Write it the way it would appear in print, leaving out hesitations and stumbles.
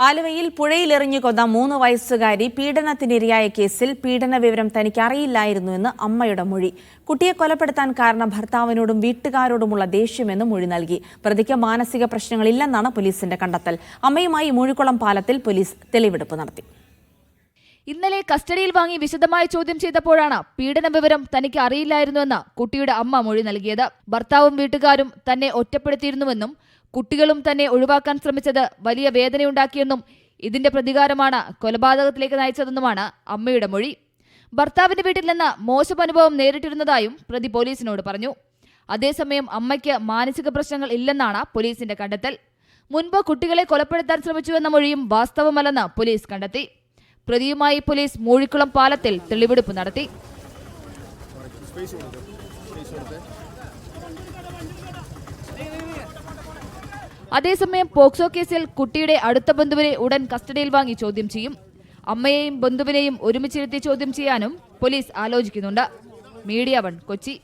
ആലുവയിൽ പുഴയിലെറിഞ്ഞു കൊന്ന 3 വയസ്സുകാരി പീഡനത്തിനിരയായ കേസിൽ പീഡന വിവരം തനിക്ക് അറിയില്ലായിരുന്നുവെന്ന് അമ്മയുടെ മൊഴി. കുട്ടിയെ കൊലപ്പെടുത്താൻ കാരണം ഭർത്താവിനോടും വീട്ടുകാരോടുമുള്ള ദേഷ്യമെന്ന് മൊഴി നൽകി. പ്രതിക്ക് മാനസിക പ്രശ്നങ്ങളില്ലെന്നാണ് പോലീസിന്റെ കണ്ടെത്തൽ. അമ്മയുമായി മൂഴിക്കുളം പാലത്തിൽ പോലീസ് തെളിവെടുപ്പ് നടത്തി. ഇന്നലെ കസ്റ്റഡിയിൽ വാങ്ങി വിശദമായി ചോദ്യം ചെയ്തപ്പോഴാണ് പീഡന വിവരം തനിക്ക് അറിയില്ലായിരുന്നുവെന്ന് കുട്ടിയുടെ അമ്മ മൊഴി നൽകിയത്. ഭർത്താവും വീട്ടുകാരും തന്നെ ഒറ്റപ്പെടുത്തിയിരുന്നുവെന്നും കുട്ടികളും തന്നെ ഒഴിവാക്കാൻ ശ്രമിച്ചത് വലിയ വേദനയുണ്ടാക്കിയെന്നും ഇതിന്റെ പ്രതികാരമാണ് കൊലപാതകത്തിലേക്ക് നയിച്ചതെന്നുമാണ് അമ്മയുടെ മൊഴി. ഭർത്താവിന്റെ വീട്ടിൽ നിന്ന് മോശം അനുഭവം നേരിട്ടിരുന്നതായും പ്രതി പോലീസിനോട് പറഞ്ഞു. അതേസമയം അമ്മയ്ക്ക് മാനസിക പ്രശ്നങ്ങൾ ഇല്ലെന്നാണ് പോലീസിന്റെ കണ്ടെത്തൽ. മുൻപ് കുട്ടികളെ കൊലപ്പെടുത്താൻ ശ്രമിച്ചുവെന്ന മൊഴിയും വാസ്തവമല്ലെന്ന് പോലീസ് കണ്ടെത്തി. പ്രതിയുമായി പോലീസ് മൂഴിക്കുളം പാലത്തിൽ തെളിവെടുപ്പ് നടത്തി. അതേസമയം പോക്സോ കേസിൽ കുട്ടിയുടെ അടുത്ത ബന്ധുവിനെ ഉടൻ കസ്റ്റഡിയിൽ വാങ്ങി ചോദ്യം ചെയ്യും. അമ്മയെയും ബന്ധുവിനെയും ഒരുമിച്ചിരുത്തി ചോദ്യം ചെയ്യാനും പോലീസ് ആലോചിക്കുന്നുണ്ട്. മീഡിയ 1 കൊച്ചി.